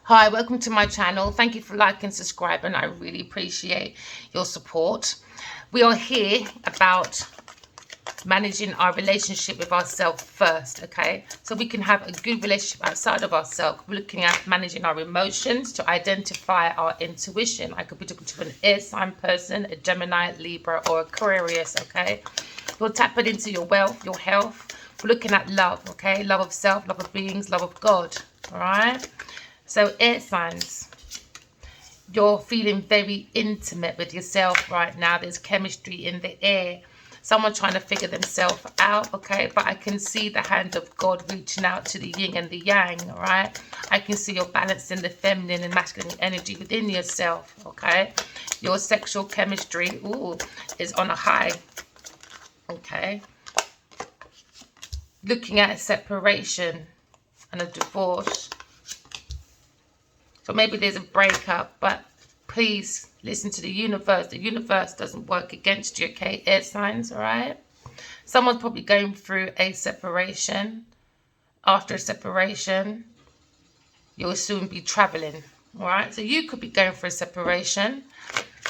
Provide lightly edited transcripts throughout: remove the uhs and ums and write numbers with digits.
Hi, welcome to my channel. Thank you for liking and subscribing. I really appreciate your support. We are here about managing our relationship with ourselves first, okay? So we can have a good relationship outside of ourselves. We're looking at managing our emotions to identify our intuition. I could be talking to an air sign person, a Gemini, Libra, or Aquarius, okay? You're tapping into your wealth, your health. We're looking at love, okay? Love of self, love of beings, love of God, all right? So air signs, you're feeling very intimate with yourself right now. There's chemistry in the air. Someone trying to figure themselves out, okay? But I can see the hand of God reaching out to the yin and the yang, all right? I can see you're balancing the feminine and masculine energy within yourself, okay? Your sexual chemistry, is on a high, okay? Looking at a separation and a divorce. So maybe there's a breakup, but please listen to the universe. The universe doesn't work against you, okay? Air signs, all right? Someone's probably going through a separation. After a separation, you'll soon be traveling, all right? So you could be going through a separation,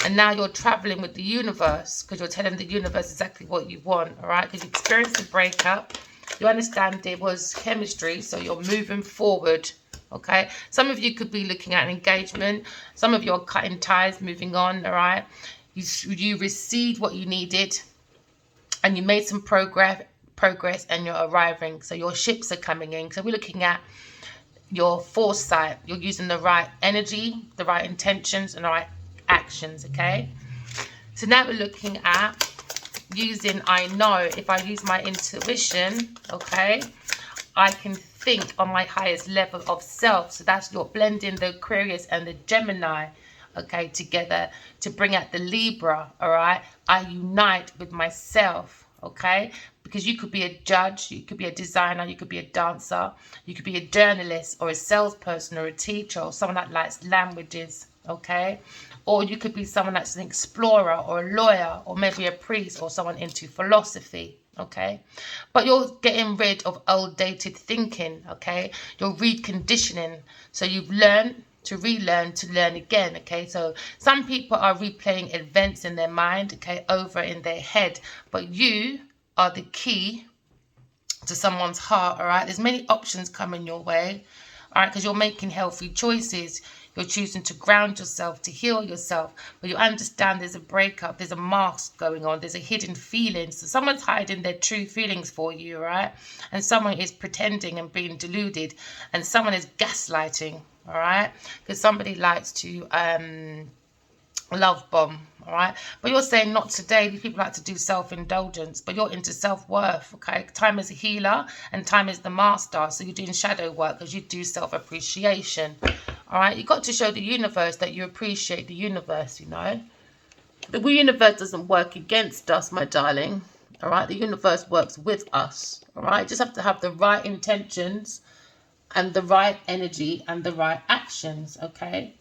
and now you're traveling with the universe because you're telling the universe exactly what you want, all right? Because you experienced a breakup. You understand there was chemistry, so you're moving forward. Okay, some of you could be looking at an engagement. Some of you are cutting ties, moving on. All right, you received what you needed, and you made some progress, and you're arriving. So your ships are coming in. So we're looking at your foresight. You're using the right energy, the right intentions, and the right actions. Okay, so now we're looking at using. I know if I use my intuition, okay, I can think on my highest level of self. So that's your blending the Aquarius and the Gemini, okay, together to bring out the Libra, all right? I unite with myself, okay? Because you could be a judge, you could be a designer, you could be a dancer, you could be a journalist or a salesperson or a teacher or someone that likes languages, okay? Or you could be someone that's an explorer or a lawyer or maybe a priest or someone into philosophy, okay? But you're getting rid of old dated thinking, okay? You're reconditioning. So you've learned to relearn to learn again, okay? So some people are replaying events in their mind, okay, over in their head, but you are the key to someone's heart, all right? There's many options coming your way, all right, because you're making healthy choices. You're choosing to ground yourself, to heal yourself. But you understand there's a breakup, there's a mask going on, there's a hidden feeling. So someone's hiding their true feelings for you, right? And someone is pretending and being deluded. And someone is gaslighting, all right? Because somebody likes to love bomb, all right? But you're saying not today. These people like to do self-indulgence, but you're into self-worth, okay? Time is a healer and time is the master. So you're doing shadow work because you do self-appreciation, all right? You've got to show the universe that you appreciate the universe, you know? The universe doesn't work against us, my darling, all right? The universe works with us, all right? Just have to have the right intentions and the right energy and the right actions, okay?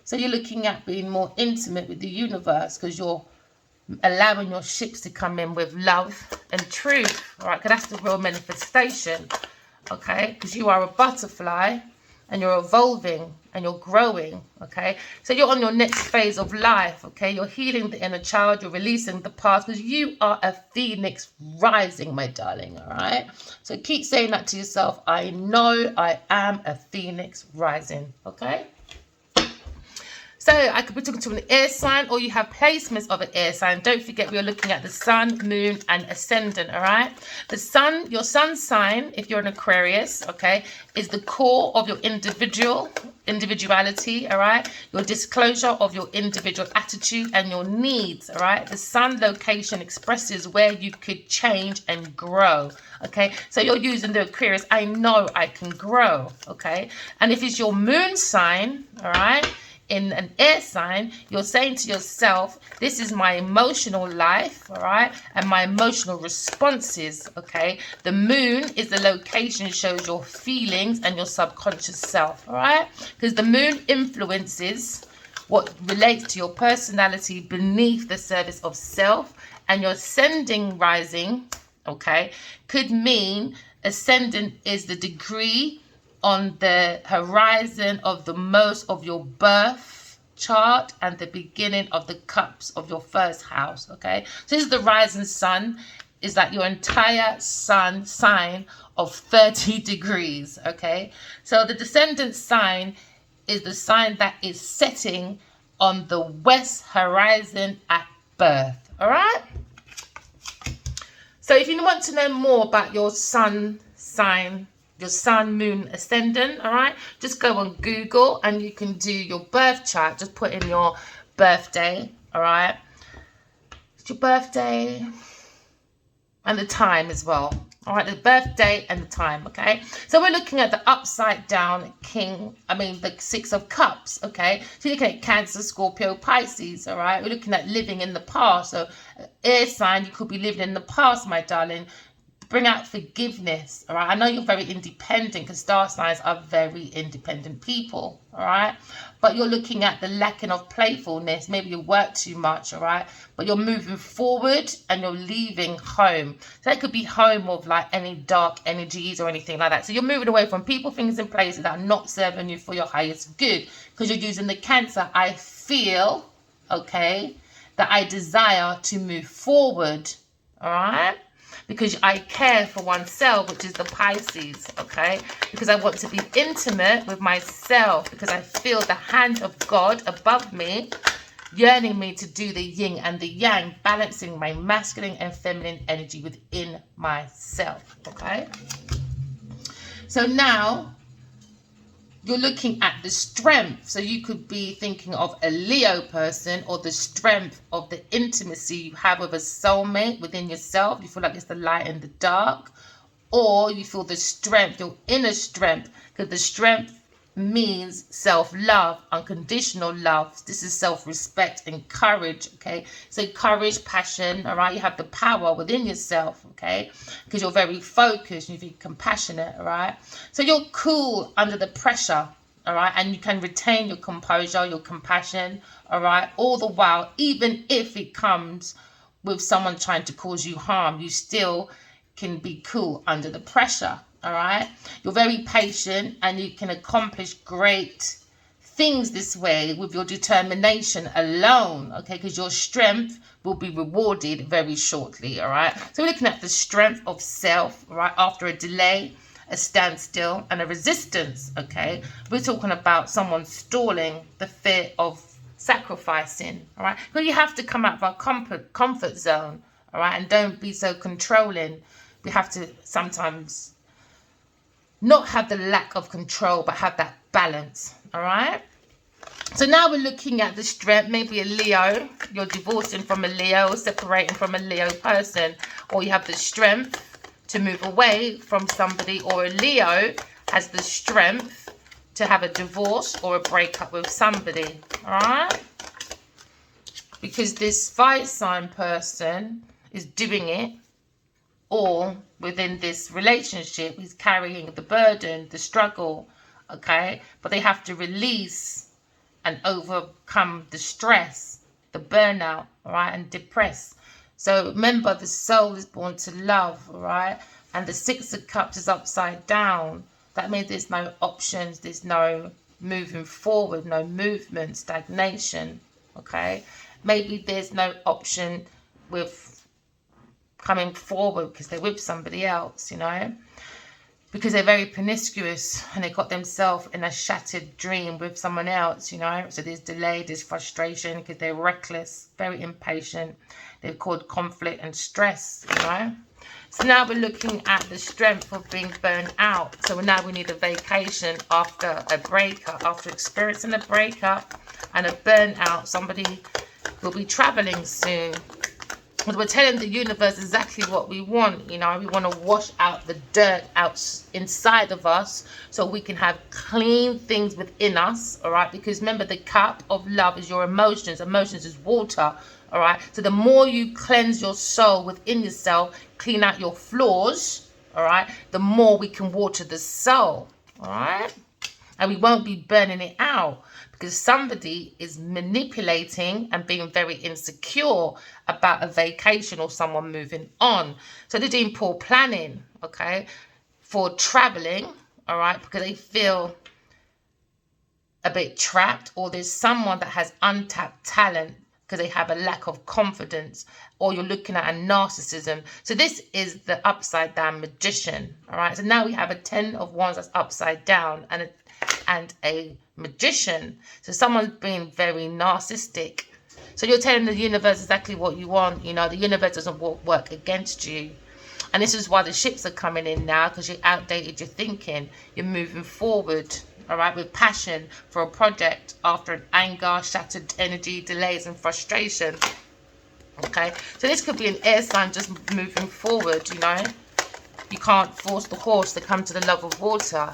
So you're looking at being more intimate with the universe because you're allowing your ships to come in with love and truth, all right? Because that's the real manifestation, okay? Because you are a butterfly and you're evolving and you're growing, okay? So you're on your next phase of life, okay? You're healing the inner child, you're releasing the past because you are a phoenix rising, my darling, all right? So keep saying that to yourself. I know I am a phoenix rising, okay? So I could be talking to an air sign, or you have placements of an air sign. Don't forget, we are looking at the sun, moon, and ascendant, all right? The sun, your sun sign, if you're an Aquarius, okay, is the core of your individuality, all right? Your disclosure of your individual attitude and your needs, all right? The sun location expresses where you could change and grow, okay? So you're using the Aquarius, I know I can grow, okay? And if it's your moon sign, all right, in an air sign, you're saying to yourself, this is my emotional life, all right, and my emotional responses, okay? The moon is the location, shows your feelings and your subconscious self, all right? Because the moon influences what relates to your personality beneath the surface of self, and your ascending rising, okay, could mean ascendant is the degree on the horizon of the most of your birth chart and the beginning of the cups of your first house. Okay, so this is the rising sun, is like your entire sun sign of 30 degrees. Okay, so the descendant sign is the sign that is setting on the west horizon at birth. All right, so if you want to know more about your sun sign, your sun, moon, ascendant, all right, just go on Google and you can do your birth chart. Just put in your birthday, all right, it's your birthday and the time as well. All right, the birthday and the time. Okay, so we're looking at the upside down the 6 of cups. Okay, so you're looking at Cancer, Scorpio, Pisces. All right, we're looking at living in the past. So air sign, you could be living in the past, my darling. Bring out forgiveness. All right, I know you're very independent, because star signs are very independent people. All right, but you're looking at the lacking of playfulness. Maybe you work too much. All right, but you're moving forward and you're leaving home. So that could be home of like any dark energies or anything like that. So you're moving away from people, things, and places that are not serving you for your highest good, because you're using the Cancer. I feel, okay, that I desire to move forward. All right, because I care for oneself, which is the Pisces, okay? Because I want to be intimate with myself, because I feel the hand of God above me, yearning me to do the yin and the yang, balancing my masculine and feminine energy within myself, okay? So now you're looking at the strength. So you could be thinking of a Leo person, or the strength of the intimacy you have with a soulmate within yourself. You feel like it's the light and the dark, or you feel the strength, your inner strength, because the strength means self-love, unconditional love. This is self-respect and courage, okay? So courage, passion, all right? You have the power within yourself, okay? Because you're very focused, you're very compassionate, all right? So you're cool under the pressure, all right? And you can retain your composure, your compassion, all right? All the while, even if it comes with someone trying to cause you harm, you still can be cool under the pressure. All right, you're very patient and you can accomplish great things this way with your determination alone, okay, because your strength will be rewarded very shortly. All right, so we're looking at the strength of self, right, after a delay, a standstill, and a resistance. Okay, we're talking about someone stalling, the fear of sacrificing. All right, but you have to come out of our comfort zone. All right, and don't be so controlling. We have to sometimes not have the lack of control, but have that balance. All right, so now we're looking at the strength. Maybe a Leo, you're divorcing from a Leo, separating from a Leo person, or you have the strength to move away from somebody, or a Leo has the strength to have a divorce or a breakup with somebody. All right, because this fire sign person is doing it all within this relationship. He's carrying the burden, the struggle, okay? But they have to release and overcome the stress, the burnout, all right, and depress. So remember, the soul is born to love, all right? And the 6 of Cups is upside down. That means there's no options, there's no moving forward, no movement, stagnation, okay? Maybe there's no option with coming forward because they're with somebody else, you know, because they're very promiscuous and they got themselves in a shattered dream with someone else, you know. So there's delay, there's frustration because they're reckless, very impatient. They've caused conflict and stress, you know. So now we're looking at the strength of being burnt out. So now we need a vacation after a breakup, after experiencing a breakup and a burnout. Somebody will be traveling soon. We're telling the universe exactly what we want, you know. We want to wash out the dirt out inside of us so we can have clean things within us, all right? Because remember, the cup of love is your emotions. Emotions is water, all right? So the more you cleanse your soul within yourself, clean out your flaws, all right, the more we can water the soul, all right? And we won't be burning it out because somebody is manipulating and being very insecure about a vacation or someone moving on. So they're doing poor planning, okay, for traveling, all right, because they feel a bit trapped, or there's someone that has untapped talent because they have a lack of confidence, or you're looking at a narcissism. So this is the upside down magician, all right? So now we have a 10 of wands that's upside down, and a magician. So someone's being very narcissistic. So you're telling the universe exactly what you want. You know, the universe doesn't work against you. And this is why the ships are coming in now, because you're outdated your thinking. You're moving forward, all right, with passion for a project after an anger, shattered energy, delays and frustration. Okay, so this could be an air sign just moving forward, you know. You can't force the horse to come to the love of water.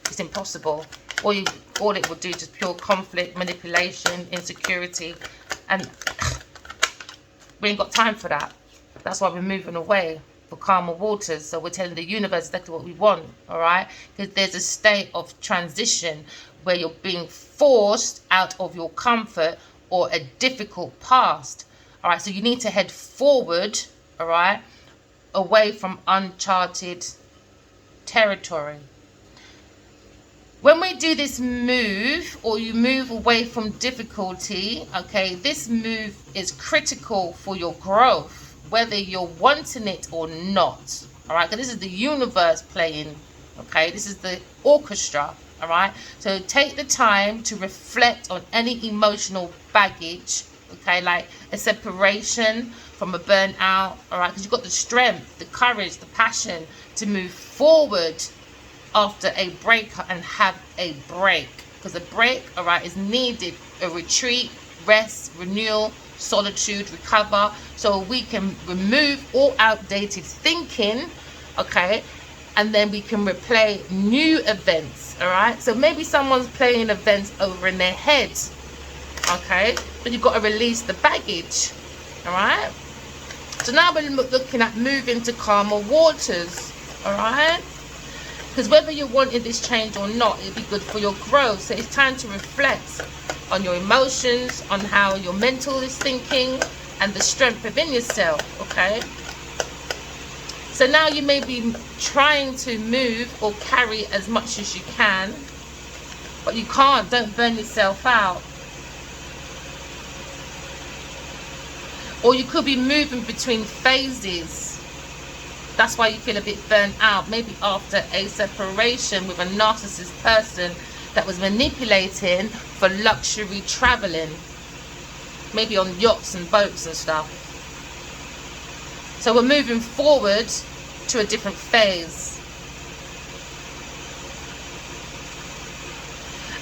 It's impossible. All it will do is just pure conflict, manipulation, insecurity, and we ain't got time for that. That's why we're moving away for calmer waters. So we're telling the universe exactly what we want, all right? Because there's a state of transition where you're being forced out of your comfort or a difficult past, all right? So you need to head forward, all right, away from uncharted territory. When we do this move, or you move away from difficulty, okay, this move is critical for your growth, whether you're wanting it or not, all right? Because this is the universe playing, okay? This is the orchestra, all right? So take the time to reflect on any emotional baggage, okay, like a separation from a burnout, all right? Because you've got the strength, the courage, the passion to move forward after a breakup and have a break. Because a break, all right, is needed. A retreat, rest, renewal, solitude, recover, so we can remove all outdated thinking, okay, and then we can replay new events, all right? So maybe someone's playing events over in their head, okay, but you've got to release the baggage, all right? So now we're looking at moving to calmer waters, all right? Because whether you're wanting this change or not, it'll be good for your growth. So it's time to reflect on your emotions, on how your mental is thinking, and the strength within yourself, okay? So now you may be trying to move or carry as much as you can, but you can't. Don't burn yourself out. Or you could be moving between phases. That's why you feel a bit burnt out, maybe after a separation with a narcissist person that was manipulating for luxury traveling, maybe on yachts and boats and stuff. So we're moving forward to a different phase.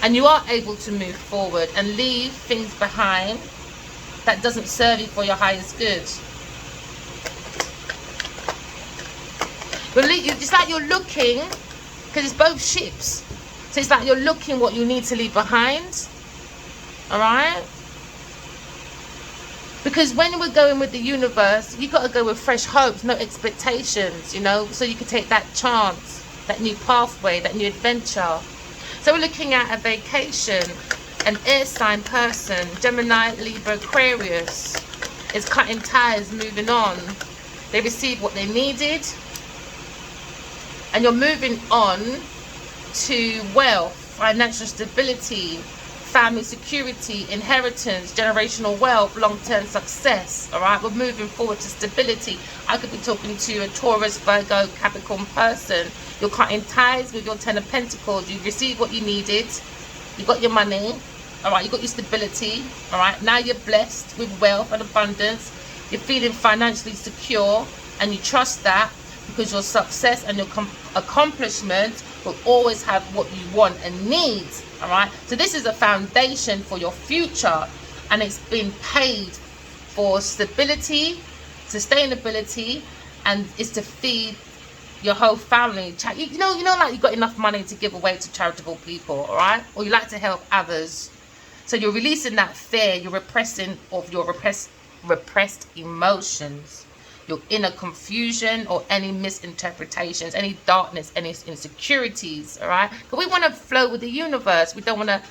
And you are able to move forward and leave things behind that doesn't serve you for your highest good. It's like you're looking, because it's both ships. So it's like you're looking what you need to leave behind. All right? Because when we're going with the universe, you got to go with fresh hopes, no expectations, you know, so you can take that chance, that new pathway, that new adventure. So we're looking at a vacation, an air sign person, Gemini, Libra, Aquarius, is cutting ties, moving on. They received what they needed. And you're moving on to wealth, financial stability, family security, inheritance, generational wealth, long-term success, all right? We're moving forward to stability. I could be talking to a Taurus, Virgo, Capricorn person. You're cutting ties with your 10 of Pentacles. You received what you needed. You got your money, all right? You got your stability, all right? Now you're blessed with wealth and abundance. You're feeling financially secure, and you trust that, because your success and your accomplishments will always have what you want and need, all right? So this is a foundation for your future, and it's been paid for stability, sustainability, and it's to feed your whole family. You know, like you got enough money to give away to charitable people, all right? Or you like to help others. So you're releasing that fear, you're repressing of your repressed emotions, your inner confusion, or any misinterpretations, any darkness, any insecurities, all right? But we want to flow with the universe. We don't want to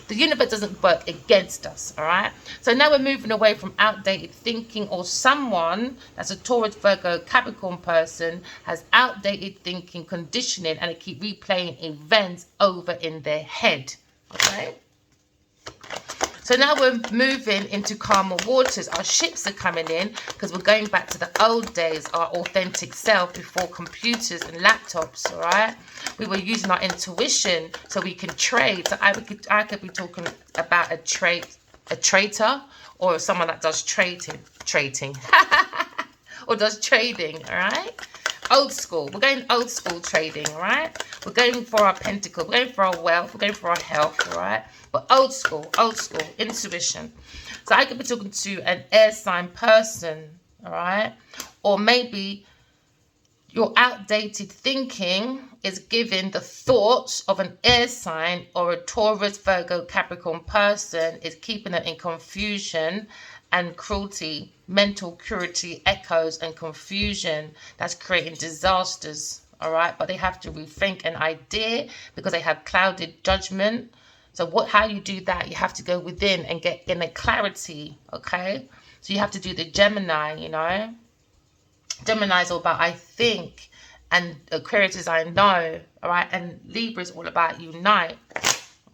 The universe doesn't work against us, all right? So now we're moving away from outdated thinking, or someone that's a Taurus, Virgo, Capricorn person has outdated thinking, conditioning, and they keep replaying events over in their head, okay? So now we're moving into calmer waters. Our ships are coming in because we're going back to the old days, our authentic self before computers and laptops, all right? We were using our intuition so we can trade. So I could be talking about a traitor, or someone that does trading, or does trading, all right? Old school. We're going old school trading, all right? We're going for our pentacle. We're going for our wealth. We're going for our health, all right? But old school, intuition. So I could be talking to an air sign person, all right? Or maybe your outdated thinking is giving the thoughts of an air sign or a Taurus, Virgo, Capricorn person is keeping them in confusion and cruelty, mental cruelty, echoes and confusion that's creating disasters, all right? But they have to rethink an idea because they have clouded judgment. So how you do that, you have to go within and get inner clarity, okay? So you have to do the Gemini, you know? Gemini is all about I think, and Aquarius is I know, all right? And Libra is all about unite,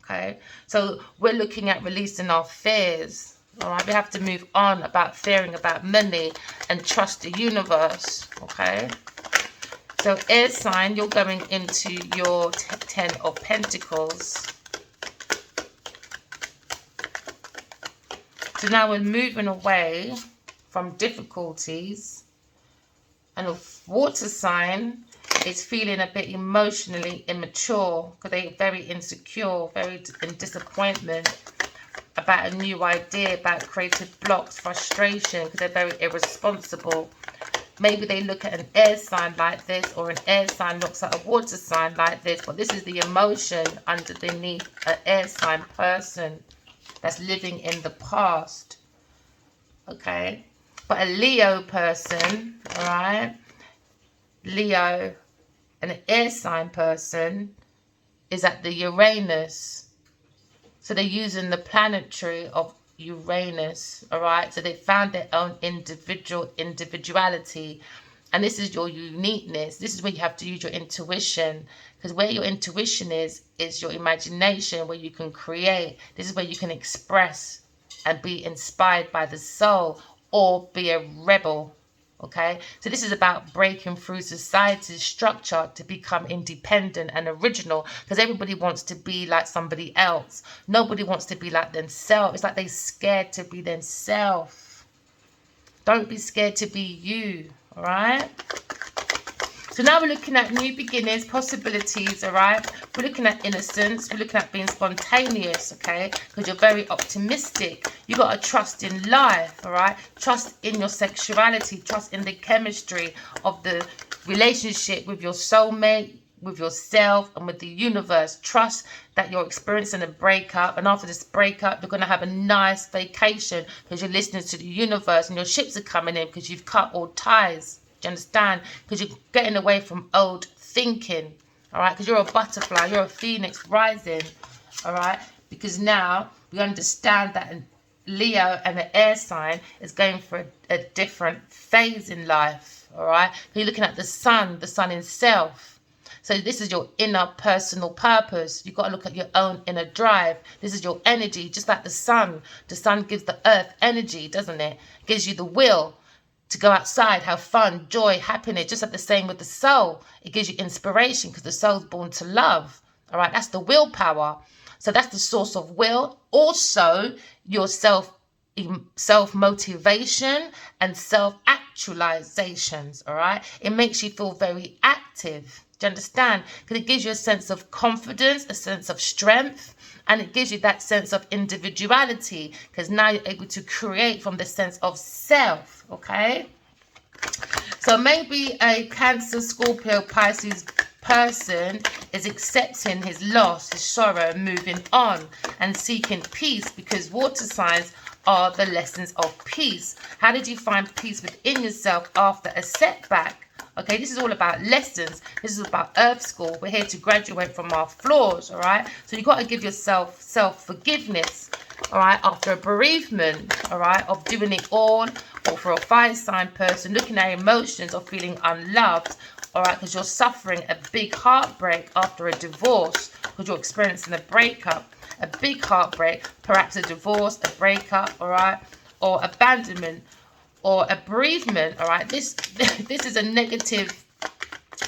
okay? So we're looking at releasing our fears, all right? We have to move on about fearing about money and trust the universe, okay? So air sign, you're going into your 10 of Pentacles. So now we're moving away from difficulties. And a water sign is feeling a bit emotionally immature because they're very insecure, very in disappointment about a new idea, about creative blocks, frustration, because they're very irresponsible. Maybe they look at an air sign like this, or an air sign looks at a water sign like this, but this is the emotion underneath an air sign person that's living in the past, okay? But a Leo person, all right, Leo, and an air sign person is at the Uranus. So they're using the planetary of Uranus, all right? So they found their own individuality. And this is your uniqueness. This is where you have to use your intuition. Because where your intuition is your imagination, where you can create. This is where you can express and be inspired by the soul, or be a rebel, okay? So this is about breaking through society's structure to become independent and original, because everybody wants to be like somebody else. Nobody wants to be like themselves. It's like they're scared to be themselves. Don't be scared to be you, all right? So now we're looking at new beginnings, possibilities, all right? We're looking at innocence. We're looking at being spontaneous, okay? Because you're very optimistic. You got to trust in life, all right? Trust in your sexuality. Trust in the chemistry of the relationship with your soulmate, with yourself, and with the universe. Trust that you're experiencing a breakup, and after this breakup, you're going to have a nice vacation because you're listening to the universe, and your ships are coming in because you've cut all ties. Do you understand? Because you're getting away from old thinking, all right? Because you're a butterfly, you're a phoenix rising, all right? Because now we understand that Leo and the air sign is going for a different phase in life, all right? You're looking at the sun himself. So this is your inner personal purpose. You've got to look at your own inner drive. This is your energy, just like the sun. The sun gives the earth energy, doesn't it? It gives you the will to go outside, have fun, joy, happiness, just like the same with the soul. It gives you inspiration because the soul's born to love. All right, that's the willpower. So that's the source of will. Also, your self-motivation and self-actualizations, all right? It makes you feel very active. Do you understand? Because it gives you a sense of confidence, a sense of strength, and it gives you that sense of individuality, because now you're able to create from the sense of self, okay? So maybe a Cancer, Scorpio, Pisces person is accepting his loss, his sorrow, moving on and seeking peace, because water signs are the lessons of peace. How did you find peace within yourself after a setback? Okay, this is all about lessons. This is about Earth School. We're here to graduate from our flaws, all right? So you've got to give yourself self-forgiveness, all right, after a bereavement, all right, of doing it all, or for a fire sign person, looking at emotions of feeling unloved, all right, because you're suffering a big heartbreak after a divorce, because you're experiencing a breakup, a big heartbreak, perhaps a divorce, a breakup, all right, or abandonment, or a bereavement, all right. This is a negative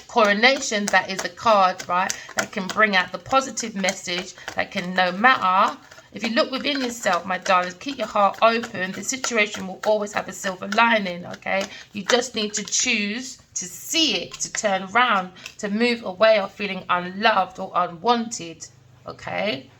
coronation. That is a card, right, that can bring out the positive message, that can, no matter, if you look within yourself, my darlings, keep your heart open, the situation will always have a silver lining, okay? You just need to choose to see it, to turn around, to move away of feeling unloved or unwanted, okay?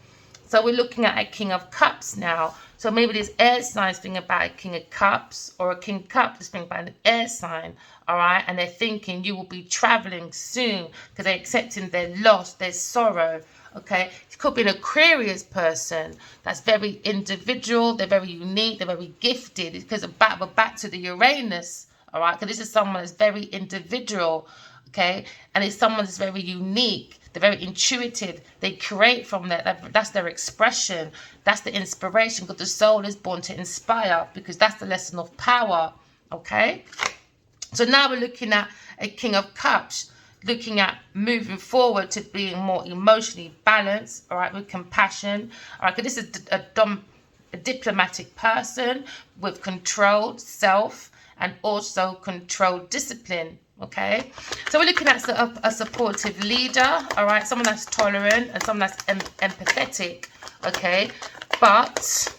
So we're looking at a King of Cups now. So maybe this air sign is thinking about a King of Cups, or a King of Cups is thinking about an air sign, all right? And they're thinking you will be traveling soon because they're accepting their loss, their sorrow, okay? It could be an Aquarius person that's very individual, they're very unique, they're very gifted. It's because we're back to the Uranus, all right? Because this is someone that's very individual, okay? And it's someone that's very unique. They're very intuitive. They create from that. That's their expression. That's the inspiration, because the soul is born to inspire, because that's the lesson of power, okay? So now we're looking at a King of Cups, looking at moving forward to being more emotionally balanced, all right, with compassion, all right, because this is a diplomatic person with controlled self and also controlled discipline, okay? So we're looking at a supportive leader, all right, someone that's tolerant and someone that's empathetic, okay? But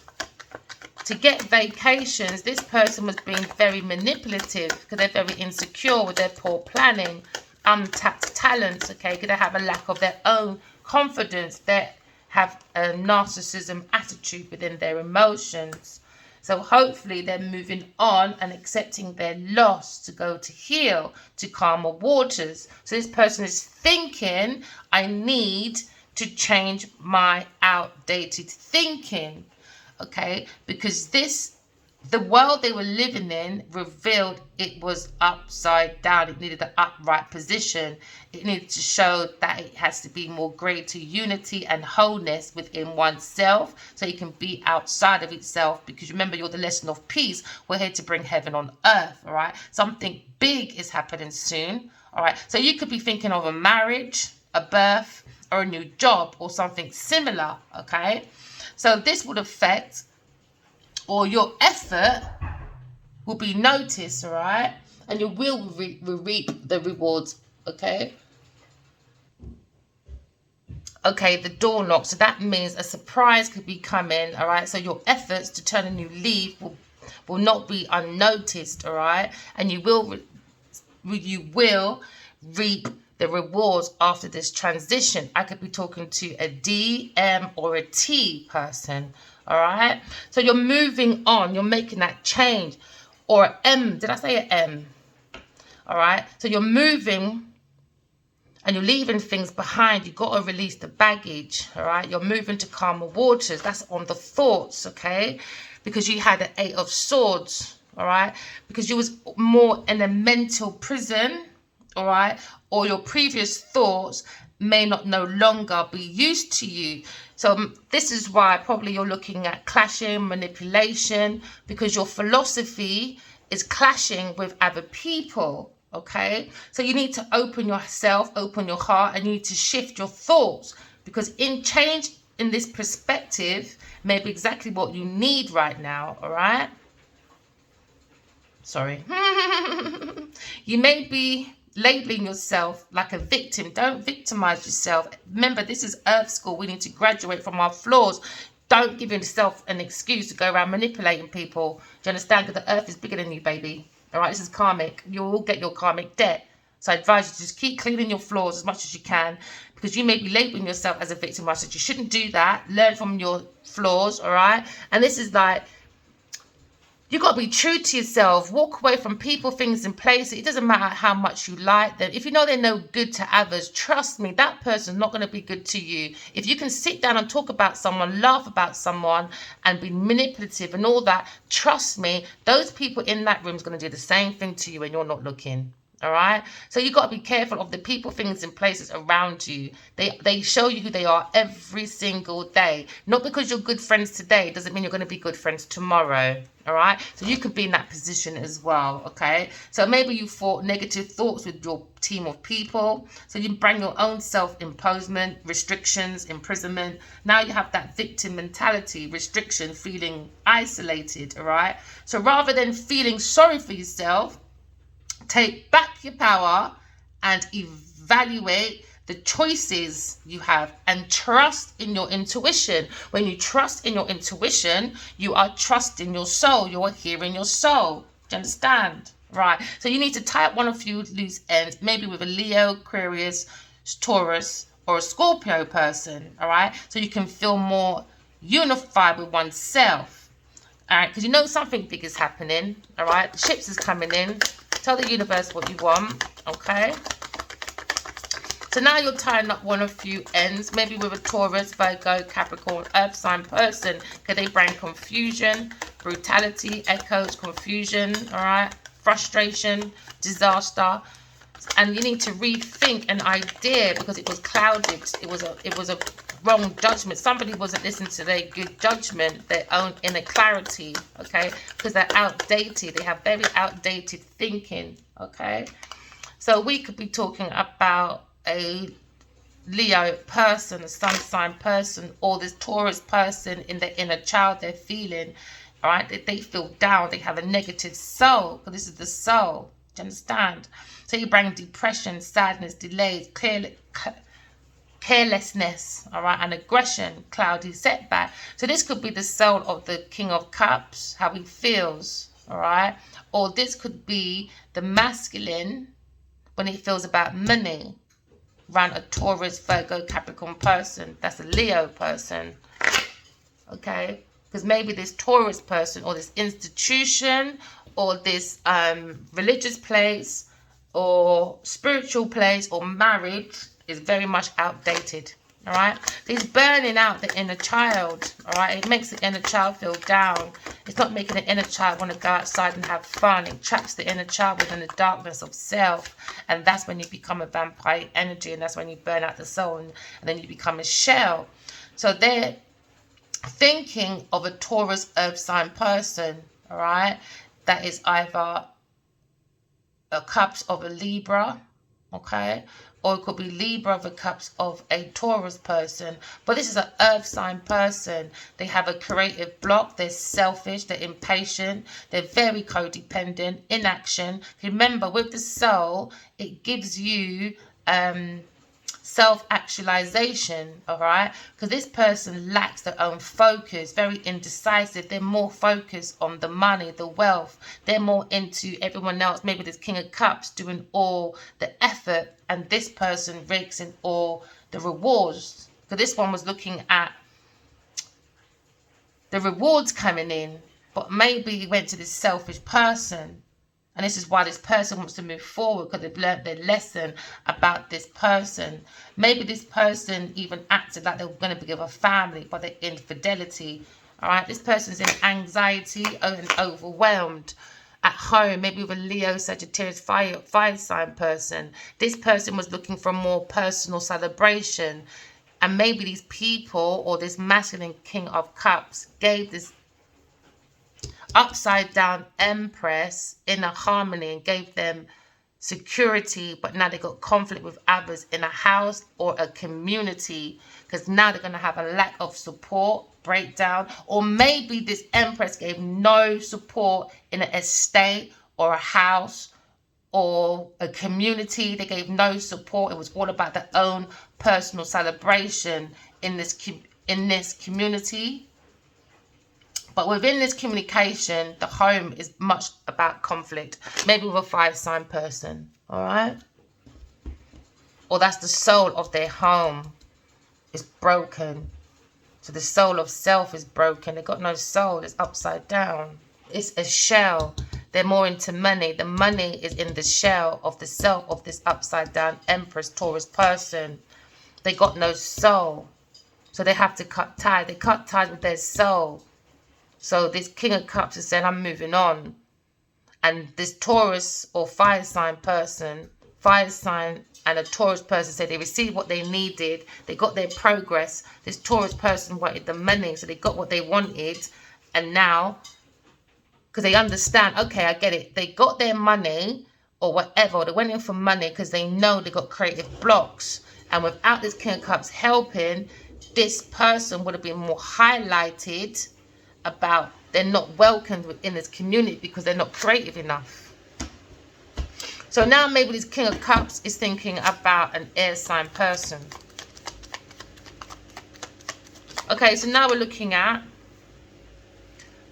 to get vacations, this person was being very manipulative because they're very insecure with their poor planning, untapped talents, okay? Because they have a lack of their own confidence. They have a narcissism attitude within their emotions. So hopefully they're moving on and accepting their loss to go to heal, to calmer waters. So this person is thinking, I need to change my outdated thinking, okay? Because the world they were living in revealed it was upside down. It needed an upright position. It needed to show that it has to be more greater unity and wholeness within oneself, so you can be outside of itself. Because remember, you're the lesson of peace. We're here to bring heaven on earth, all right? Something big is happening soon, all right? So you could be thinking of a marriage, a birth, or a new job, or something similar, okay? So this would affect, or your effort will be noticed, all right? And you will reap the rewards, okay? Okay, the door knock. So that means a surprise could be coming, all right? So your efforts to turn a new leaf will not be unnoticed, all right? And you will reap the rewards after this transition. I could be talking to a D, M, or a T person, all right? So you're moving on. You're making that change. Or M. Did I say an M? All right? So you're moving and you're leaving things behind. You've got to release the baggage, all right? You're moving to calmer waters. That's on the thoughts, okay? Because you had an 8 of Swords, all right? Because you was more in a mental prison, all right? Or your previous thoughts may not no longer be used to you. So this is why probably you're looking at clashing, manipulation, because your philosophy is clashing with other people, okay? So you need to open yourself, open your heart, and you need to shift your thoughts, because in change in this perspective may be exactly what you need right now, all right? Sorry. You may be labeling yourself like a victim. Don't victimize yourself. Remember, this is Earth School. We need to graduate from our flaws. Don't give yourself an excuse to go around manipulating people. Do you understand? Because the earth is bigger than you, baby. All right, this is karmic. You will get your karmic debt. So I advise you to just keep cleaning your flaws as much as you can, because you may be labeling yourself as a victim. I said you shouldn't do that. Learn from your flaws, all right? And this is like, you got to be true to yourself. Walk away from people, things, and places. It doesn't matter how much you like them. If you know they're no good to others, trust me, that person's not going to be good to you. If you can sit down and talk about someone, laugh about someone, and be manipulative and all that, trust me, those people in that room is going to do the same thing to you when you're not looking. All right. So you got to be careful of the people, things, and places around you. They show you who they are every single day. Not because you're good friends today doesn't mean you're going to be good friends tomorrow. All right. So you could be in that position as well. Okay. So maybe you thought negative thoughts with your team of people. So you bring your own self-imposement, restrictions, imprisonment. Now you have that victim mentality, restriction, feeling isolated. All right. So rather than feeling sorry for yourself, take back your power and evaluate the choices you have and trust in your intuition. When you trust in your intuition, you are trusting your soul. You are hearing your soul. Do you understand? Right. So you need to tie up one of few loose ends, maybe with a Leo, Aquarius, Taurus, or a Scorpio person. All right. So you can feel more unified with oneself. All right. Because you know something big is happening. All right. The ships is coming in. Tell the universe what you want, okay? So now you're tying up one of few ends, maybe with a Taurus, Virgo, Capricorn, Earth sign person. Because they bring confusion, brutality, echoes, confusion, all right? Frustration, disaster. And you need to rethink an idea because it was clouded. It was a wrong judgment. Somebody wasn't listening to their good judgment, their own inner clarity, okay? Because they're outdated. They have very outdated thinking, okay? So we could be talking about a Leo person, a sun sign person, or this Taurus person in their inner child they're feeling, all right? They feel down. They have a negative soul, but this is the soul. Do you understand? So you bring depression, sadness, delays, carelessness, all right, and aggression, cloudy setback. So this could be the soul of the King of Cups, how he feels, all right? Or this could be the masculine when he feels about money, around a Taurus, Virgo, Capricorn person. That's a Leo person, okay? Because maybe this Taurus person or this institution or this religious place or spiritual place or marriage is very much outdated, all right? He's burning out the inner child, all right? It makes the inner child feel down. It's not making the inner child want to go outside and have fun. It traps the inner child within the darkness of self, and that's when you become a vampire energy, and that's when you burn out the soul, and then you become a shell. So they're thinking of a Taurus earth sign person, all right? That is either a cups of a Libra, okay, or it could be Libra of the cups of a Taurus person. But this is an earth sign person. They have a creative block. They're selfish. They're impatient. They're very codependent. Inaction. Remember, with the soul, it gives you self-actualization, all right? Because this person lacks their own focus, very indecisive. They're more focused on the money, the wealth. They're more into everyone else. Maybe this King of Cups doing all the effort, and this person rakes in all the rewards. So this one was looking at the rewards coming in, but maybe he went to this selfish person. And this is why this person wants to move forward, because they've learned their lesson about this person. Maybe this person even acted like they were going to give a family, but they're infidelity. All right, this person's in anxiety and overwhelmed. At home, maybe with a Leo, Sagittarius, fire sign person. This person was looking for more personal celebration. And maybe these people or this masculine King of Cups gave this upside down Empress inner harmony and gave them security, but now they got conflict with others in a house or a community, because now they're going to have a lack of support, breakdown. Or maybe this Empress gave no support in an estate or a house or a community. They gave no support. It was all about their own personal celebration in this community. But within this communication, the home is much about conflict. Maybe with a fire sign person, all right? Or that's the soul of their home is broken. So the soul of self is broken. They've got no soul. It's upside down. It's a shell. They're more into money. The money is in the shell of the self of this upside down Empress Taurus person. They got no soul. So they have to cut ties. They cut ties with their soul. So this King of Cups is saying, I'm moving on. And this Taurus or fire sign person, fire sign and a Taurus person said they received what they needed. They got their progress. This Taurus person wanted the money, so they got what they wanted. And now, because they understand, okay, I get it. They got their money or whatever. They went in for money because they know they got creative blocks. And without this King of Cups helping, this person would have been more highlighted about they're not welcomed within this community because they're not creative enough. So now maybe this King of Cups is thinking about an air sign person. Okay, so now we're looking at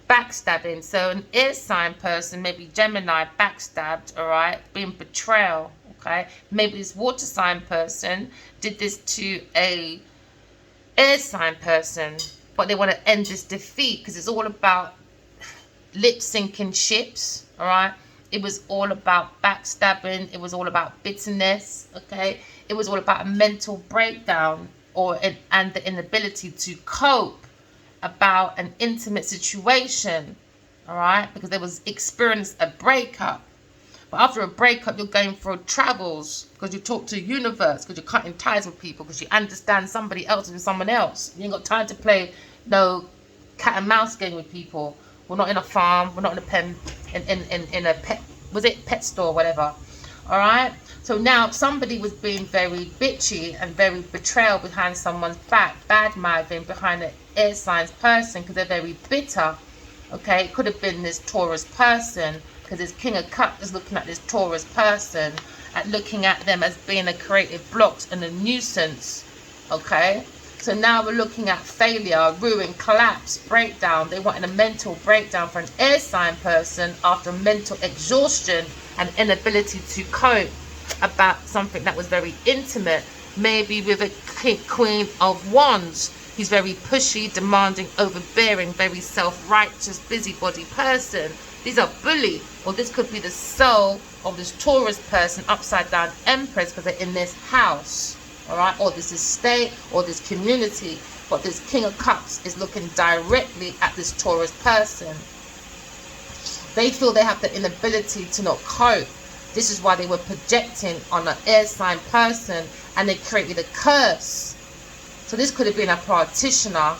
backstabbing. So an air sign person, maybe Gemini, backstabbed, all right, being betrayal, okay. Maybe this water sign person did this to a air sign person, but they want to end this defeat because it's all about lip sinking ships, all right. It was all about backstabbing. It was all about bitterness, okay. It was all about a mental breakdown and the inability to cope about an intimate situation, all right, because there was experienced a breakup. But after a breakup, you're going through travels because you talk to the universe, because you're cutting ties with people, because you understand somebody else and someone else. You ain't got time to play no cat and mouse game with people. We're not in a farm. We're not in a pen, in a pet, was it pet store or whatever. All right. So now somebody was being very bitchy and very betrayal behind someone's back, bad mouthing behind an air signs person because they're very bitter. Okay, it could have been this Taurus person because this King of Cups is looking at this Taurus person and looking at them as being a creative block and a nuisance. Okay, so now we're looking at failure, ruin, collapse, breakdown. They wanted a mental breakdown for an air sign person after mental exhaustion and inability to cope about something that was very intimate, maybe with a Queen of Wands. He's very pushy, demanding, overbearing, very self-righteous, busybody person. These are bully, or this could be the soul of this Taurus person, upside down Empress, because they're in this house, all right, or this estate, or this community. But this King of Cups is looking directly at this Taurus person. They feel they have the inability to not cope. This is why they were projecting on an air sign person and they created a curse. So this could have been a practitioner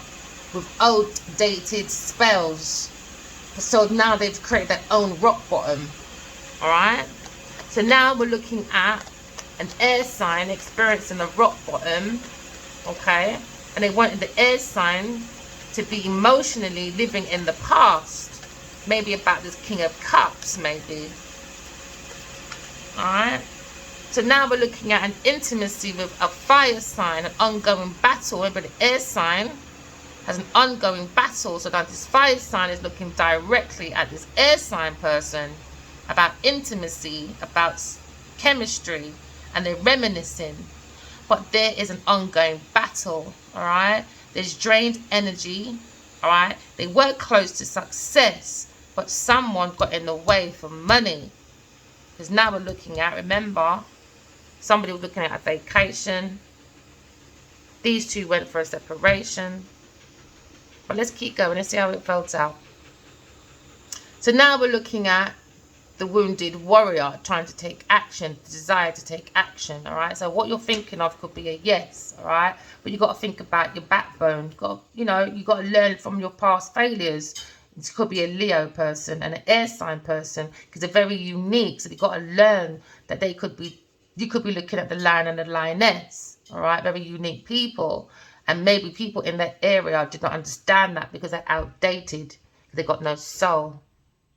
with outdated spells. So now they've created their own rock bottom. Alright? So now we're looking at an air sign experiencing a rock bottom. Okay? And they wanted the air sign to be emotionally living in the past. Maybe about this King of Cups, maybe. Alright, so now we're looking at an intimacy with a fire sign, an ongoing battle. But the air sign has an ongoing battle. So now this fire sign is looking directly at this air sign person about intimacy, about chemistry, and they're reminiscing. But there is an ongoing battle. Alright, there's drained energy. Alright, they were close to success, but someone got in the way for money. Because now we're looking at, remember, somebody was looking at a vacation. These two went for a separation. But let's keep going. Let's see how it felt out. So now we're looking at the wounded warrior trying to take action, the desire to take action. All right. So what you're thinking of could be a yes. All right. But you got to think about your backbone. You've got, you got to learn from your past failures. It could be a Leo person and an air sign person because they're very unique. So you've got to learn that you could be looking at the lion and the lioness. All right. Very unique people. And maybe people in that area did not understand that because they're outdated. They got no soul.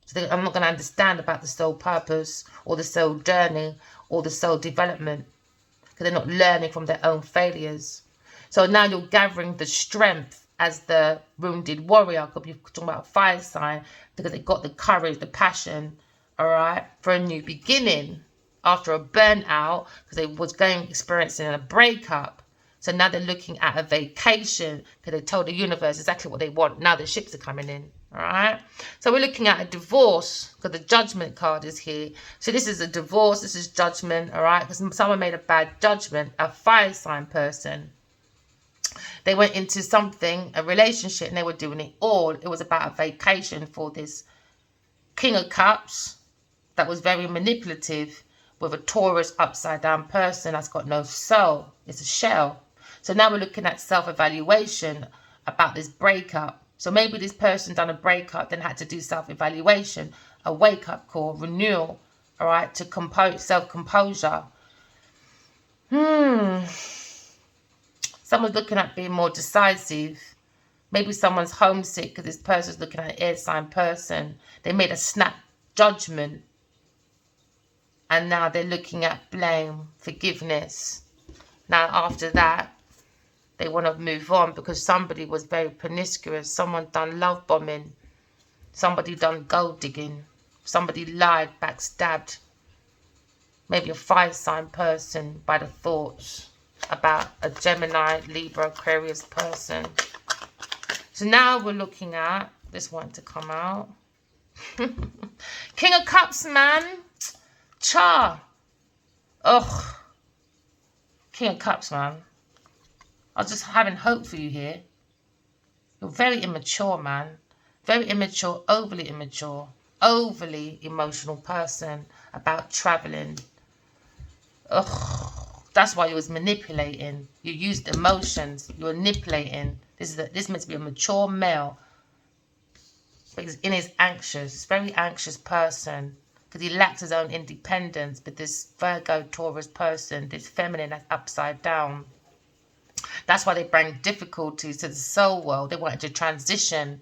So I'm not going to understand about the soul purpose or the soul journey or the soul development because they're not learning from their own failures. So now you're gathering the strength as the wounded warrior. Could be talking about a fire sign because they got the courage, the passion, all right, for a new beginning after a burnout because they was experiencing a breakup. So now they're looking at a vacation because they told the universe exactly what they want. Now the ships are coming in. All right. So we're looking at a divorce because the judgment card is here. So this is a divorce. This is judgment. All right. Because someone made a bad judgment, a fire sign person. They went into something, a relationship, and they were doing it all. It was about a vacation for this King of Cups. that was very manipulative with a Taurus upside down person that's got no soul. It's a shell. So now we're looking at self-evaluation about this breakup. So maybe this person done a breakup, then had to do self-evaluation, a wake-up call, renewal, all right, to compose, self-composure. Someone's looking at being more decisive. Maybe someone's homesick because this person's looking at an air sign person. They made a snap judgment. And now they're looking at blame, forgiveness. Now after that, they want to move on because somebody was very promiscuous. Someone done love bombing. Somebody done gold digging. Somebody lied, backstabbed. Maybe a fire sign person by the thoughts about a Gemini, Libra, Aquarius person. So now we're looking at this one to come out. King of Cups, man. Cha. Ugh. King of Cups, man. I was just having hope for you here. You're very immature, man. Very immature, overly emotional person about traveling. Ugh. That's why you was manipulating. You used emotions. You were manipulating. This is meant to be a mature male. But he's anxious. Very anxious person. Because he lacks his own independence. But this Virgo, Taurus person, this feminine that's upside down. That's why they bring difficulties to the soul world. They wanted to transition.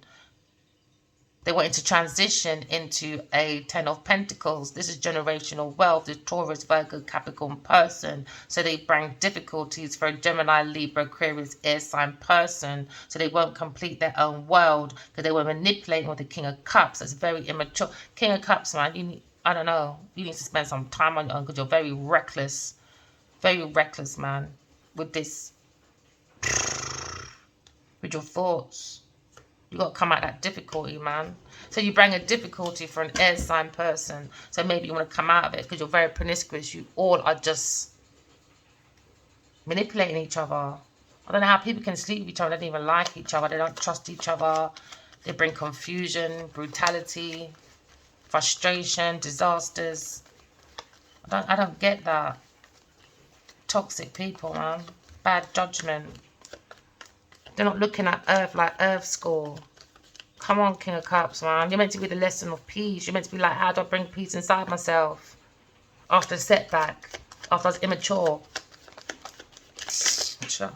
They wanted to transition into a 10 of Pentacles. This is generational wealth. The Taurus, Virgo, Capricorn person. So they bring difficulties for a Gemini, Libra, Aquarius, air sign person. So they won't complete their own world because they were manipulating with the King of Cups. That's very immature. King of Cups, man, you need, I don't know. You need to spend some time on your own because you're very reckless. Very reckless, man. With this. With your thoughts. You got to come out that difficulty, man. So you bring a difficulty for an air sign person. So maybe you want to come out of it because you're very promiscuous. You all are just manipulating each other. I don't know how people can sleep with each other. They don't even like each other. They don't trust each other. They bring confusion, brutality, frustration, disasters. I don't get that. Toxic people, man. Bad judgment. They're not looking at Earth like Earth school. Come on, King of Cups, man. You're meant to be the lesson of peace. You're meant to be like, how do I bring peace inside myself? After a setback. After I was immature. Sure.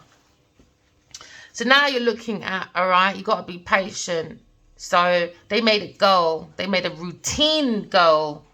So now you're looking at, all right, you got to be patient. So they made a goal. They made a routine goal,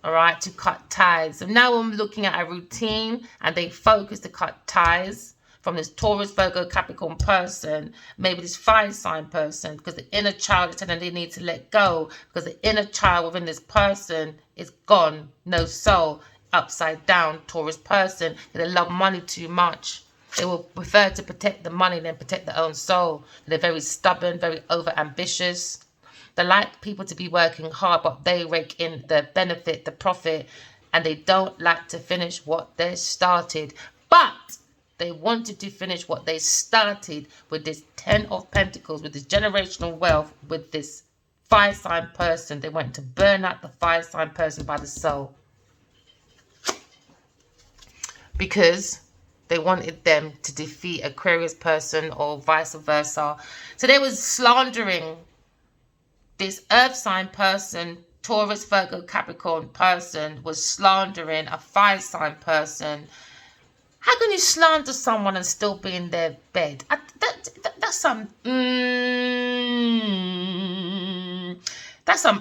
all right, to cut ties. So now I'm looking at a routine and they focus to cut ties from this Taurus, Virgo, Capricorn person, maybe this fire sign person, because the inner child is telling them they need to let go, because the inner child within this person is gone, no soul, upside down Taurus person. They love money too much. They will prefer to protect the money than protect their own soul. They're very stubborn, very over ambitious. They like people to be working hard, but they rake in the benefit, the profit, and they don't like to finish what they started. But they wanted to finish what they started with this 10 of Pentacles, with this generational wealth, with this fire sign person. They wanted to burn out the fire sign person by the soul. Because they wanted them to defeat Aquarius person or vice versa. So they was slandering this earth sign person, Taurus, Virgo, Capricorn person was slandering a fire sign person. How can you slander someone and still be in their bed? That's some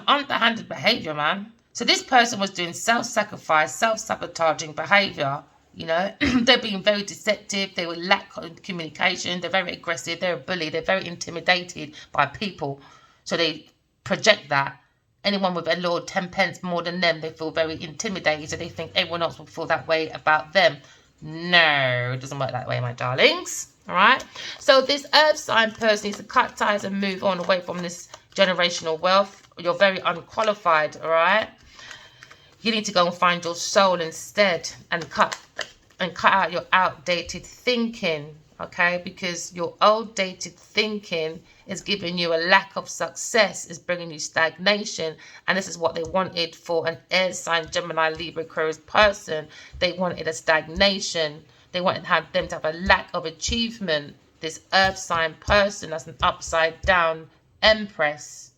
underhanded behavior, man. So this person was doing self-sacrifice, self-sabotaging behavior. You know, they're being very deceptive. They will lack communication. They're very aggressive. They're a bully. They're very intimidated by people. So they project that. Anyone with a little 10 pence more than them, they feel very intimidated. So they think everyone else will feel that way about them. No, it doesn't work that way, my darlings. All right. So this earth sign person needs to cut ties and move on away from this generational wealth. You're very unqualified. All right. You need to go and find your soul instead and cut out your outdated thinking. okay? Because your outdated thinking is giving you a lack of success, is bringing you stagnation. And this is what they wanted for an air sign, Gemini, Libra, Aquarius person. They wanted a stagnation. They wanted them to have a lack of achievement. This earth sign person that's an upside down empress.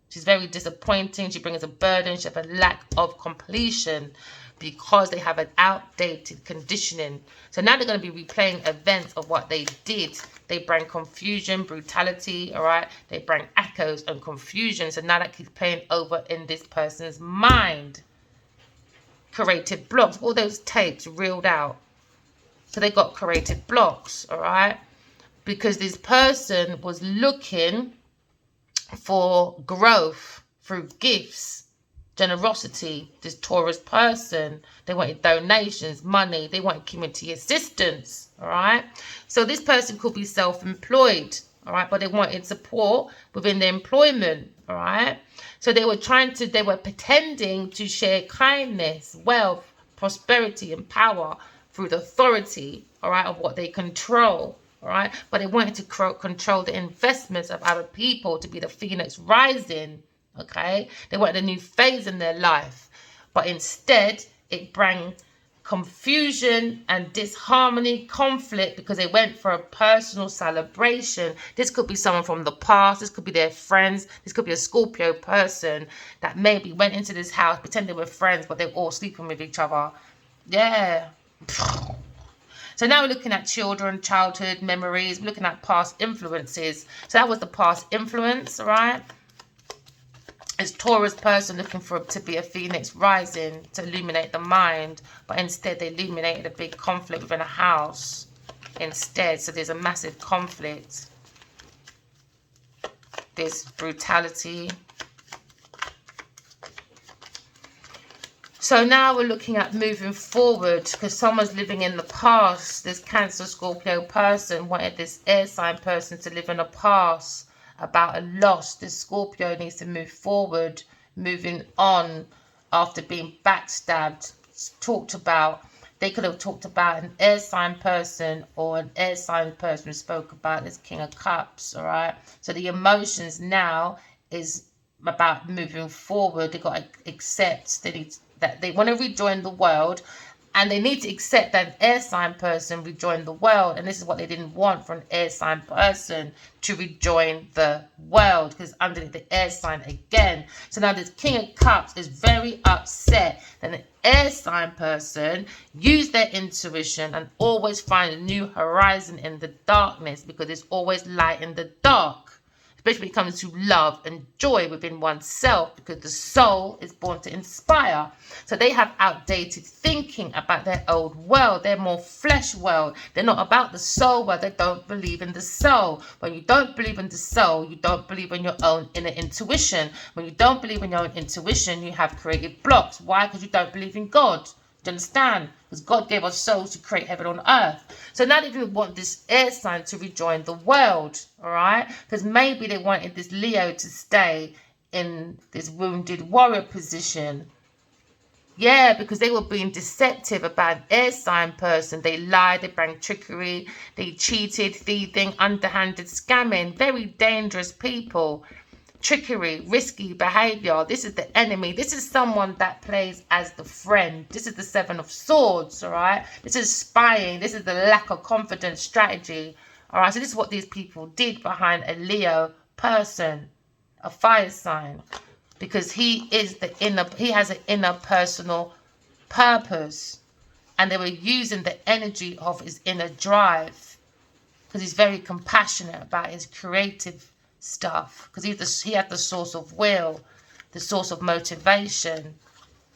She's very disappointing. She brings a burden. She has a lack of completion because they have an outdated conditioning. So now they're going to be replaying events of what they did. They bring confusion, brutality, all right? They bring echoes and confusion. So now that keeps playing over in this person's mind. Creative blocks. All those tapes reeled out. So they got creative blocks, all right? Because this person was looking for growth through gifts, generosity. This Taurus person, they wanted donations, money, they wanted community assistance, all right? So this person could be self-employed, all right, but they wanted support within their employment, all right? So they were pretending to share kindness, wealth, prosperity, and power through the authority, all right, of what they control. All right, but they wanted to control the investments of other people, to be the phoenix rising. Okay, they wanted a new phase in their life, but instead it brought confusion and disharmony, conflict, because they went for a personal celebration. This could be someone from the past. This could be their friends. This could be a Scorpio person that maybe went into this house, pretending they were friends, but they're all sleeping with each other. Yeah. So now we're looking at children, childhood memories. We're looking at past influences. So that was the past influence, right? It's Taurus person looking to be a phoenix rising, to illuminate the mind. But instead they illuminated a big conflict within a house instead. So there's a massive conflict. There's brutality. So now we're looking at moving forward, because someone's living in the past. This Cancer Scorpio person wanted this air sign person to live in the past about a loss. This Scorpio needs to move forward, moving on after being backstabbed, talked about. They could have talked about an air sign person, or an air sign person who spoke about this King of Cups, all right? So the emotions now is about moving forward. They got to accept that they want to rejoin the world, and they need to accept that an air sign person rejoin the world. And this is what they didn't want for an air sign person to rejoin the world, because underneath the air sign again. So now this King of Cups is very upset that an air sign person use their intuition and always find a new horizon in the darkness, because there's always light in the dark. Especially when it comes to love and joy within oneself, because the soul is born to inspire. So they have outdated thinking about their old world. They're more flesh world. They're not about the soul world. They don't believe in the soul. When you don't believe in the soul, you don't believe in your own inner intuition. When you don't believe in your own intuition, you have creative blocks. Why? Because you don't believe in God. Do you understand? Because God gave us souls to create heaven on earth. So now they want this air sign to rejoin the world, all right? Because maybe they wanted this Leo to stay in this wounded warrior position. Yeah, because they were being deceptive about an air sign person. They lied, they brought trickery, they cheated, thieving, underhanded, scamming. Very dangerous people. Trickery, risky behavior. This is the enemy. This is someone that plays as the friend. This is the Seven of Swords, all right? This is spying. This is the lack of confidence strategy, all right? So this is what these people did behind a Leo person, a fire sign, because he has an inner personal purpose, and they were using the energy of his inner drive, because he's very compassionate about his creative stuff, because he had the source of will, the source of motivation.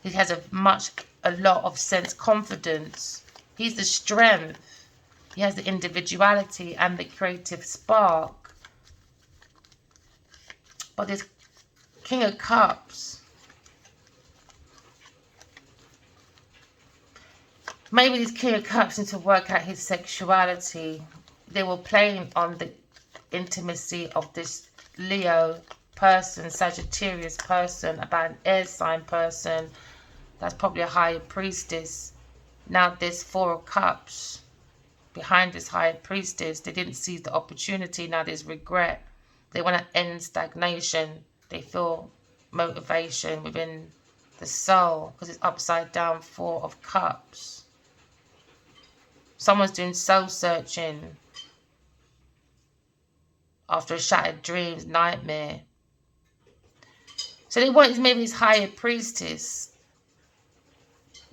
He has a lot of sense confidence. He's the strength. He has the individuality and the creative spark. But this King of Cups, maybe this King of Cups need to work out his sexuality. They were playing on the intimacy of this Leo person, Sagittarius person, about an air sign person that's probably a higher priestess. Now this Four of Cups. behind this high priestess. They didn't seize the opportunity. Now there's regret. They want to end stagnation. They feel motivation within the soul because it's upside down, 4 of Cups. Someone's doing soul searching after a shattered dreams, nightmare. So they want maybe this higher priestess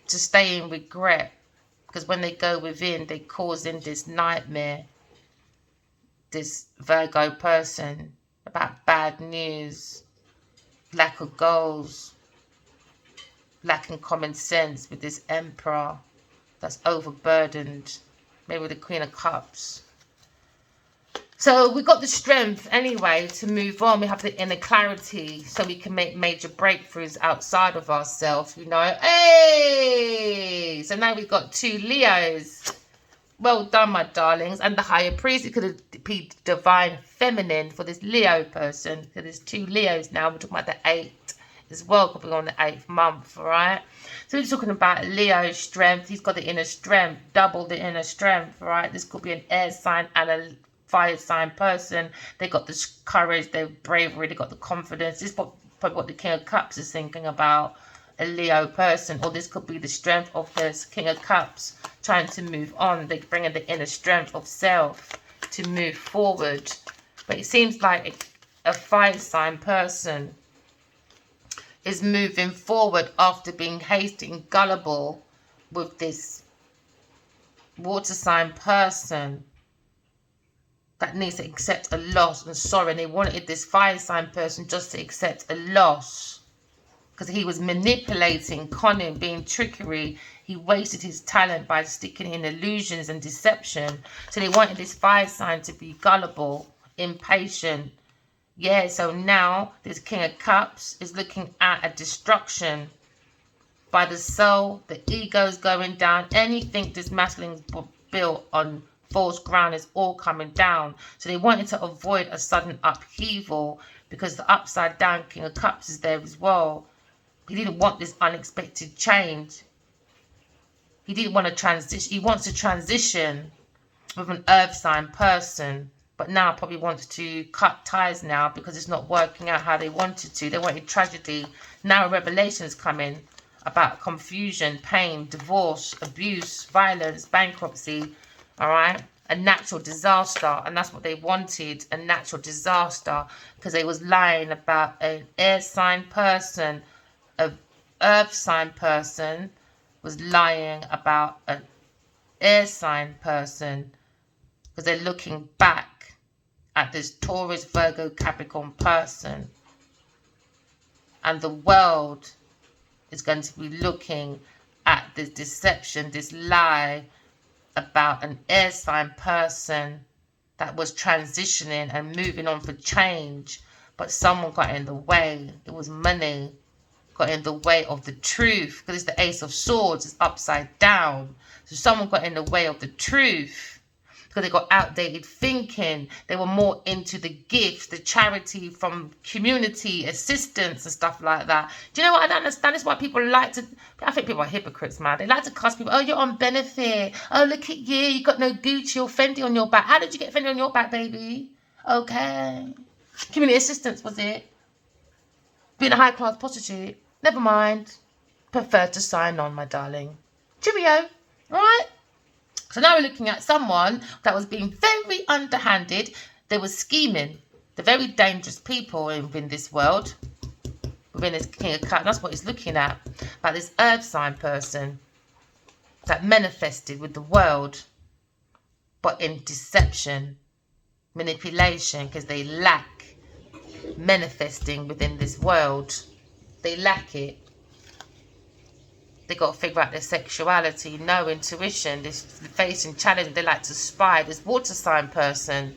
to stay in regret, because when they go within, they cause in this nightmare, this Virgo person, about bad news, lack of goals, lacking common sense with this Emperor that's overburdened, maybe with the Queen of Cups. So we've got the strength anyway to move on. We have the inner clarity so we can make major breakthroughs outside of ourselves, you know. Hey! So now we've got 2 Leos. Well done, my darlings. And the higher priest, it could be divine feminine for this Leo person. So there's 2 Leos now. We're talking about the 8 as well. Could be on the 8th month, all right? So we're talking about Leo's strength. He's got the inner strength, double the inner strength, all right? This could be an air sign and a fire sign person. They got this courage, their bravery, they got the confidence. This is probably what the King of Cups is thinking about, a Leo person. Or this could be the strength of this King of Cups trying to move on. They're bringing the inner strength of self to move forward. But it seems like a fire sign person is moving forward after being hasty and gullible with this water sign person that needs to accept a loss and sorry. And they wanted this fire sign person just to accept a loss because he was manipulating, conning, being trickery. He wasted his talent by sticking in illusions and deception. So they wanted this fire sign to be gullible, impatient. Yeah, so now this King of Cups is looking at a destruction by the soul. The ego's going down. Anything this masculine's built on false ground is all coming down. So they wanted to avoid a sudden upheaval because the upside down King of Cups is there as well. He didn't want this unexpected change. He didn't want to transition. He wants to transition with an earth sign person, but now probably wants to cut ties now because it's not working out how they wanted to. They wanted tragedy. Now a revelation is coming about confusion, pain, divorce, abuse, violence, bankruptcy. All right, a natural disaster, and that's what they wanted, a natural disaster, because they was lying about an air sign person, an earth sign person was lying about an air sign person, because they're looking back at this Taurus, Virgo, Capricorn person, and the world is going to be looking at this deception, this lie about an air sign person that was transitioning and moving on for change, but someone got in the way. It was money got in the way of the truth, because it's the Ace of Swords, it's upside down. So someone got in the way of the truth because they got outdated thinking. They were more into the gifts, the charity from community assistance and stuff like that. Do you know what? I don't understand. This is why people like to, I think people are hypocrites, man. They like to cuss people. Oh, you're on benefit. Oh, look at you. You got no Gucci or Fendi on your back. How did you get Fendi on your back, baby? Okay. Community assistance, was it? Being a high-class prostitute. Never mind. Prefer to sign on, my darling. Cheerio. All right? So now we're looking at someone that was being very underhanded. They were scheming. They're very dangerous people in this world. Within this King of Cups. That's what he's looking at. About this earth sign person that manifested with the world, but in deception, manipulation, because they lack manifesting within this world. They lack it. They got to figure out their sexuality, no intuition, this facing challenge. They like to spy. This water sign person,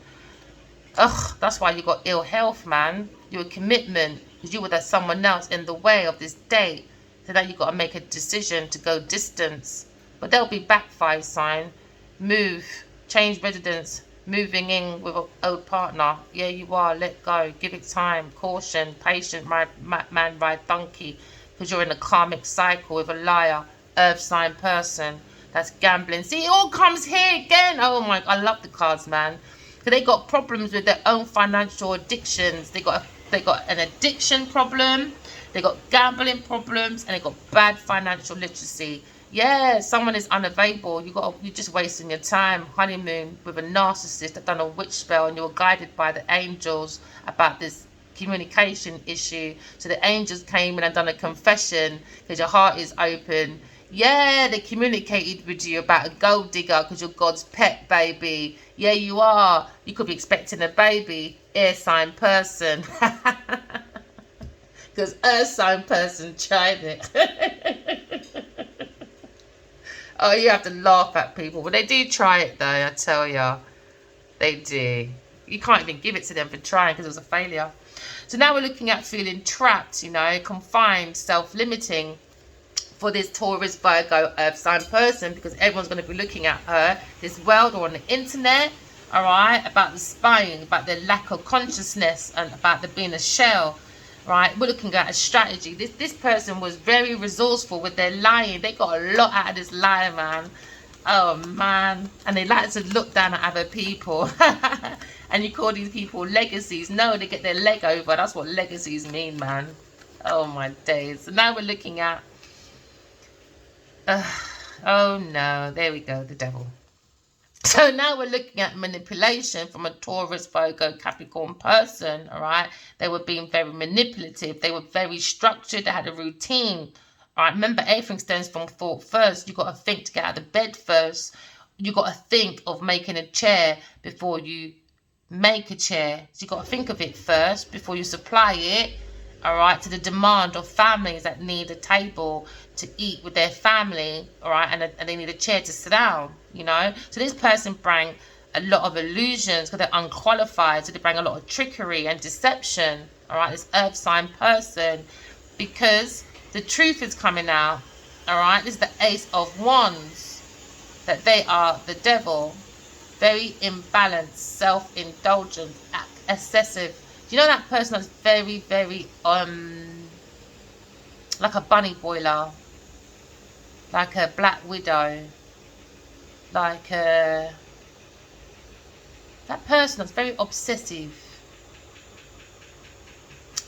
ugh, that's why you got ill health, man. You're a commitment because you were that someone else in the way of this date. So now you got to make a decision to go distance. But they'll be back, fire sign. Move, change residence, moving in with an old partner. Yeah, you are. Let go. Give it time. Caution. Patient. Man, ride donkey. Because you're in a karmic cycle with a liar, earth sign person That's gambling. See, it all comes here again. Oh my, I love the cards, man. So they got problems with their own financial addictions. They got an addiction problem. They got gambling problems, and they got bad financial literacy. Yeah, someone is unavailable. You're just wasting your time. Honeymoon with a narcissist that done a witch spell, and you're guided by the angels about this communication issue. So the angels came in and done a confession because your heart is open. Yeah, they communicated with you about a gold digger because you're God's pet, baby. Yeah, you are. You could be expecting a baby. Air sign person. Because earth sign person tried it. Oh, you have to laugh at people. Well, they do try it, though, I tell ya. They do. You can't even give it to them for trying because it was a failure. So now we're looking at feeling trapped, you know, confined, self-limiting for this Taurus, Virgo, earth sign person, because everyone's going to be looking at her, this world, or on the internet, all right, about the spying, about their lack of consciousness, and about there being a shell. Right, we're looking at a strategy. This person was very resourceful with their lying. They got a lot out of this lie, man. Oh man, and they like to look down at other people. And you call these people legacies. No, they get their leg over. That's what legacies mean, man. Oh my days. So now we're looking at oh no, there we go, the devil. So now we're looking at manipulation from a Taurus, Virgo, Capricorn person, all right? They were being very manipulative. They were very structured. They had a routine, all right? Remember, everything stems from thought first. You got to think to get out of bed first. You got to think of making a chair before you make a chair. So you got to think of it first before you supply it, all right, to the demand of families that need a table to eat with their family, all right, and they need a chair to sit down, you know. So this person bring a lot of illusions because they're unqualified, so they bring a lot of trickery and deception, all right, this earth sign person, because the truth is coming out, all right. This is the Ace of Wands, that they are the devil, very imbalanced, self-indulgent, excessive. Do you know that person that's very, very like a bunny boiler, like a black widow, like that person that's very obsessive.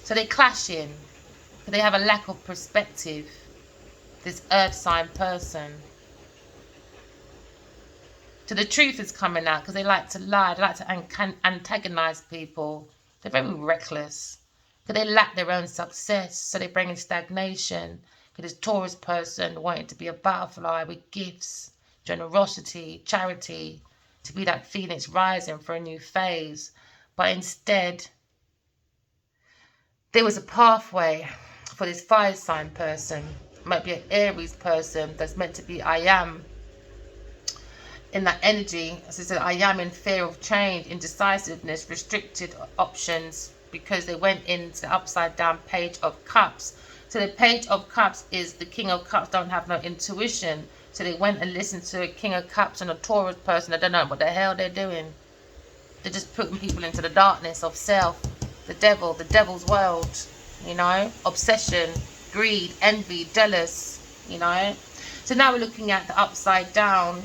So they clash in, because they have a lack of perspective, this earth sign person. So the truth is coming out because they like to lie, they like to antagonize people. They're very reckless because they lack their own success, so they bring in stagnation. Because this Taurus person wanting to be a butterfly with gifts, generosity, charity, to be that phoenix rising for a new phase. But instead, there was a pathway for this fire sign person. It might be an Aries person that's meant to be I am. In that energy, as I said, I am in fear of change, indecisiveness, restricted options, because they went into the upside down Page of Cups. So the Page of Cups is the King of Cups don't have no intuition. So they went and listened to a King of Cups and a Taurus person that don't know what the hell they're doing. They're just putting people into the darkness of self, the devil, the devil's world, you know, obsession, greed, envy, jealous, you know. So now we're looking at the upside down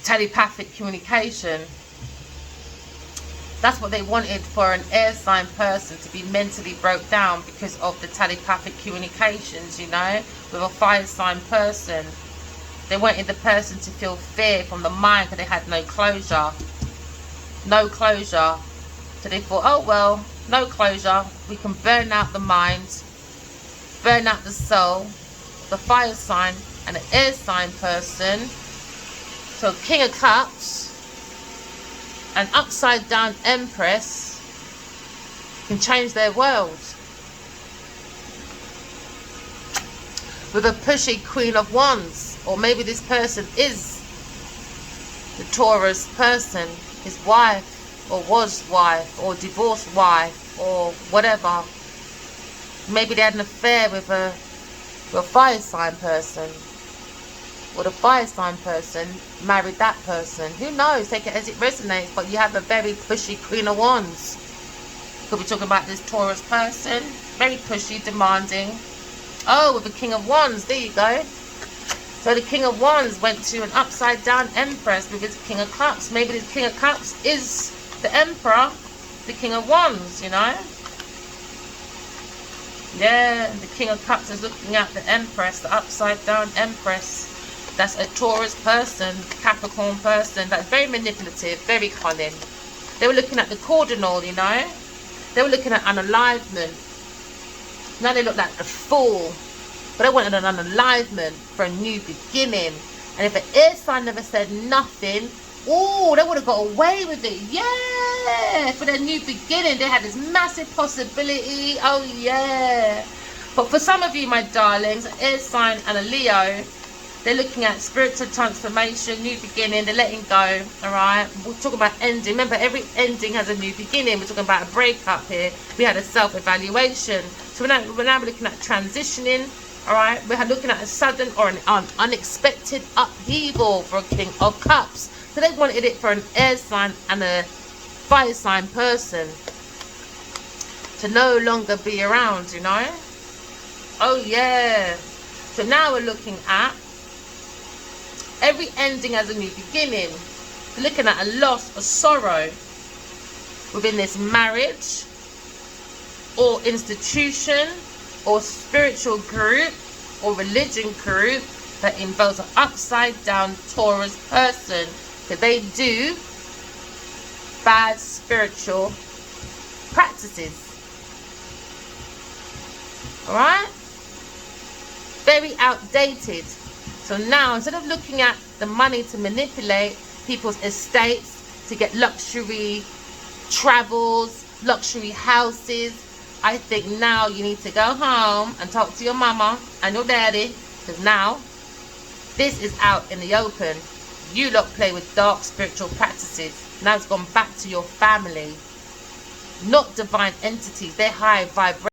telepathic communication. That's what they wanted for an air sign person, to be mentally broke down because of the telepathic communications, you know, with a fire sign person. They wanted the person to feel fear from the mind because they had no closure. No closure. So they thought, oh well, no closure. We can burn out the mind, burn out the soul, the fire sign and the air sign person. So King of Cups, an upside down Empress, can change their world. With a pushy Queen of Wands, or maybe this person is the Taurus person, his wife, or was wife, or divorced wife, or whatever. Maybe they had an affair with a fire sign person. Or the fire sign person married that person. Who knows? Take it as it resonates. But you have a very pushy Queen of Wands. Could be talking about this Taurus person. Very pushy, demanding. Oh, with the King of Wands. There you go. So the King of Wands went to an upside down Empress with his King of Cups. Maybe the King of Cups is the Emperor, the King of Wands, you know. Yeah, the King of Cups is looking at the Empress, the upside down Empress. That's a Taurus person, Capricorn person. That's very manipulative, very cunning. They were looking at the cardinal, you know. They were looking at unalivement. Now they look like the Fool. But they wanted an unalivement for a new beginning. And if an air sign never said nothing, oh, they would have got away with it. Yeah, for their new beginning, they had this massive possibility. Oh, yeah. But for some of you, my darlings, an air sign and a Leo, they're looking at spiritual transformation, new beginning. They're letting go, all right? We're talking about ending. Remember, every ending has a new beginning. We're talking about a breakup here. We had a self-evaluation. So we're now looking at transitioning. All right, we're looking at a sudden or an unexpected upheaval for a King of Cups. So they wanted it for an air sign and a fire sign person to no longer be around, you know. Oh, yeah. So now we're looking at every ending as a new beginning. We're looking at a loss, a sorrow within this marriage or institution or spiritual group or religion group that involves an upside down Taurus person, that they do bad spiritual practices. Alright? Very outdated. So now, instead of looking at the money to manipulate people's estates, to get luxury travels, luxury houses, I think now you need to go home and talk to your mama and your daddy, because now this is out in the open. You lot play with dark spiritual practices. Now it's gone back to your family. Not divine entities. They're high vibration.